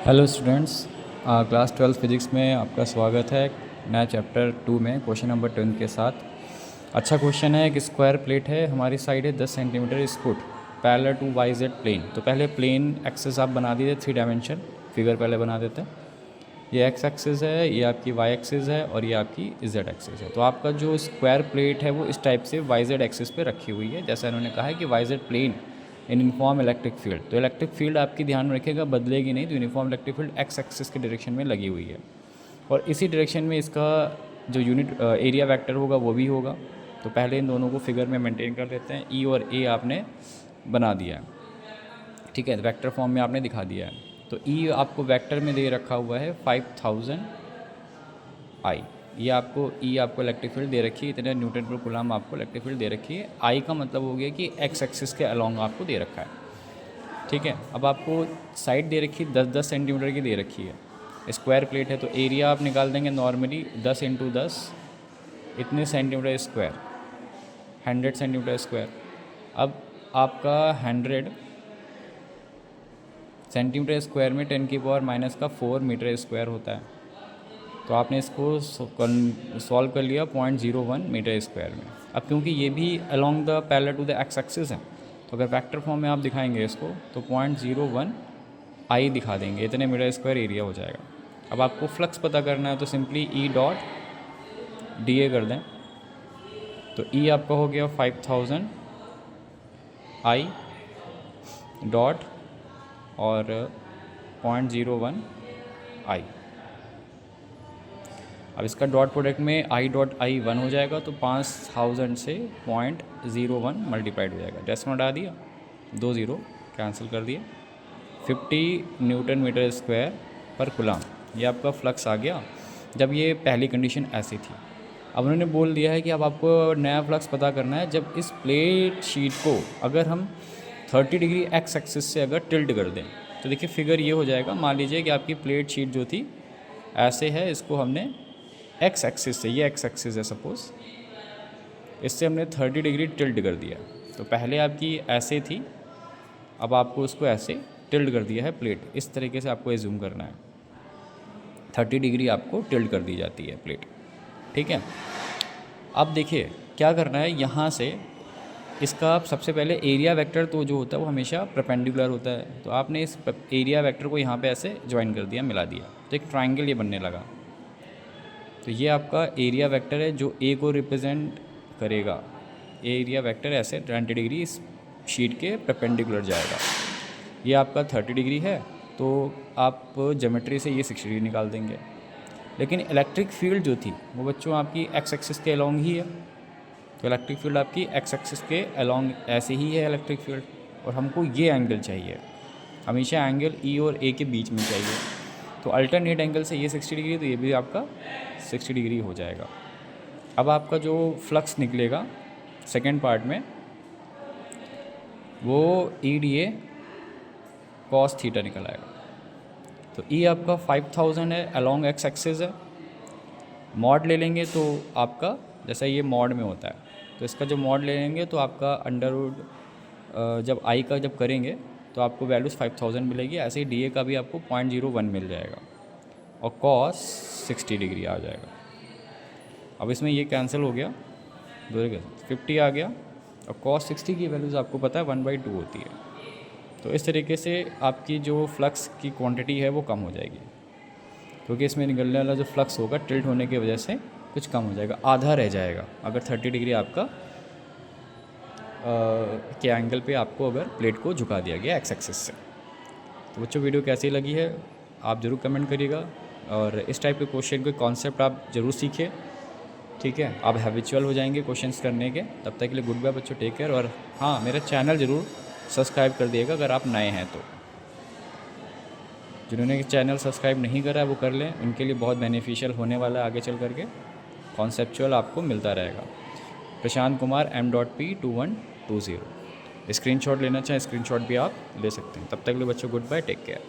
Hello students, class 12 physics में आपका स्वागत है। नया चैप्टर 2 में क्वेश्चन नंबर 10 के साथ। अच्छा क्वेश्चन है। एक स्क्वायर प्लेट है, हमारी साइड है 10 centimetre is put parallel to Y Z plane. तो पहले प्लेन एक्सेस आप बना दीजिए, 3 डायमेंशन फिगर पहले बना देते हैं। ये एक्स एक्सिस है, ये आपकी वाई एक्सिस है और ये आपकी जेड एक्सिस है। तो आपका जो स्क्वायर प्लेट है वो इस टाइप से वाई जेड एक्सिस पे रखी हुई है। जैसा इन्होंने कहा है कि Y Z plane in uniform electric field. तो इलेक्ट्रिक फील्ड आपकी ध्यान में रखिएगा, बदलेगी नहीं। तो uniform electric field X axis के डायरेक्शन में लगी हुई है और इसी डायरेक्शन में इसका जो यूनिट एरिया वेक्टर होगा वो भी होगा। तो पहले इन दोनों को फिगर में मेंटेन कर लेते हैं। ई और ए आपने बना दिया है, ठीक है, वेक्टर फॉर्म में आपने दिखा दिया है। तो ई आपको वेक्टर में दे रखा हुआ है 5000 आई। ये आपको ई आपको इलेक्ट्रिक फील्ड दे रखी है, इतने न्यूटन पर कूलम आपको इलेक्ट्रिक फील्ड दे रखी है। आई का मतलब हो गया कि एक्स एक्सिस के अलोंग आपको दे रखा है, ठीक है। अब आपको साइड दे रखी है 10-10 सेंटीमीटर की दे रखी है। स्क्वायर प्लेट है तो एरिया आप निकाल देंगे नॉर्मली 10 × 10 इतने सेंटीमीटर स्क्वायर, 100 सेंटीमीटर स्क्वायर। अब आपका 100 सेंटीमीटर स्क्वायर में 10⁻⁻⁴ मीटर स्क्वायर होता है। तो आपने इसको सॉल्व कर लिया 0.01 मीटर स्क्वायर में। अब क्योंकि ये भी along the parallel to the X axis है, तो अगर वेक्टर फॉर्म में आप दिखाएंगे इसको तो 0.01 आई दिखा देंगे, इतने मीटर स्क्वायर एरिया हो जाएगा। अब आपको फ्लक्स पता करना है तो simply E dot D A कर दें। तो ई आपका हो गया 5000 आई डॉट और 0.01 आई। अब इसका डॉट प्रोडक्ट में आई डॉट आई 1 हो जाएगा, तो 5000 से 0.01 मल्टीप्लाइड हो जाएगा। डेसिमल हटा दिया, 2 0 कैंसिल कर दिया। 50 न्यूटन मीटर स्क्वायर पर कूलम, ये आपका फ्लक्स आ गया। जब ये पहली कंडीशन ऐसी थी। अब उन्होंने बोल दिया है कि अब आपको नया फ्लक्स पता करना है जब इस प्लेट शीट को अगर हम 30 डिग्री एक्स एक्सिस से अगर टिल्ट कर दें। तो देखिए फिगर ये हो जाएगा। मान लीजिए कि आपकी प्लेट शीट जो थी ऐसे है, इसको हमने एक्स एक्सिस से, ये एक्स एक्सिस है सपोज़, इससे हमने 30 डिग्री टिल्ट कर दिया। तो पहले आपकी ऐसे थी, अब आपको उसको ऐसे टिल्ट कर दिया है प्लेट। इस तरीके से आपको एज्यूम करना है, 30 डिग्री आपको टिल्ट कर दी जाती है प्लेट, ठीक है। अब देखिए क्या करना है, यहाँ से इसका आप सबसे पहले एरिया वेक्टर तो जो होता है वो हमेशा परपेंडिकुलर होता है। तो आपने इस एरिया वेक्टर को यहाँ पे ऐसे ज्वाइन कर दिया, मिला दिया, तो एक ट्राइंगल ये बनने लगा। तो ये आपका एरिया वेक्टर है जो ए को रिप्रेजेंट करेगा। एरिया वेक्टर ऐसे 90 डिग्री इस शीट के परपेंडिकुलर जाएगा। ये आपका 30 डिग्री है, तो आप ज्योमेट्री से ये 60 डिग्री निकाल देंगे। लेकिन इलेक्ट्रिक फील्ड जो थी वो बच्चों आपकी एक्स एक्सिस के अलोंग ही है। तो इलेक्ट्रिक फील्ड आपकी एक्स एक्सिस के अलोंग ऐसे ही है इलेक्ट्रिक फील्ड, और हमको ये एंगल चाहिए, हमेशा एंगल ई और ए के बीच में चाहिए। तो अल्टरनेट एंगल से ये 60 डिग्री, तो ये भी आपका 60 डिग्री हो जाएगा। अब आपका जो फ्लक्स निकलेगा सेकेंड पार्ट में वो E D A cos theta निकल आएगा। तो ई आपका 5000 है, अलोंग एक्स एक्सिस है। मॉड ले लेंगे तो आपका जैसा ये मॉड में होता है, तो इसका जो मॉड ले लेंगे तो आपका अंडर जब आई का जब करेंगे तो आपको वैल्यूज़ 5000 मिलेगी। ऐसे ही डी ए का भी आपको 0.01 मिल जाएगा और कॉस 60 डिग्री आ जाएगा। अब इसमें ये कैंसिल हो गया, 50 आ गया, और कॉस 60 की वैल्यूज़ आपको पता है 1/2 होती है। तो इस तरीके से आपकी जो फ्लक्स की क्वांटिटी है वो कम हो जाएगी, क्योंकि इसमें निकलने वाला जो फ्लक्स होगा टिल्ट होने की वजह से कुछ कम हो जाएगा, आधा रह जाएगा। अगर 30 डिग्री आपका के एंगल पे आपको अगर प्लेट को झुका दिया गया एक्स एक्सिस से। तो बच्चों वीडियो कैसी लगी है आप ज़रूर कमेंट करिएगा, और इस टाइप के क्वेश्चन के कॉन्सेप्ट आप ज़रूर सीखिए, ठीक है। आप हैबिचुअल हो जाएंगे क्वेश्चंस करने के। तब तक के लिए गुड बाय बच्चों, टेक केयर। और हाँ, मेरा चैनल ज़रूर सब्सक्राइब कर दिएगा अगर आप नए हैं तो। जिन्होंने चैनल सब्सक्राइब नहीं करा है वो कर लें, उनके लिए बहुत बेनिफिशियल होने वाला है आगे चल करके। कॉन्सेप्चुअल आपको मिलता रहेगा। प्रशांत कुमार M.P2120। स्क्रीनशॉट लेना चाहें स्क्रीनशॉट भी आप ले सकते हैं। तब तक के लिए बच्चों गुड बाय, टेक केयर।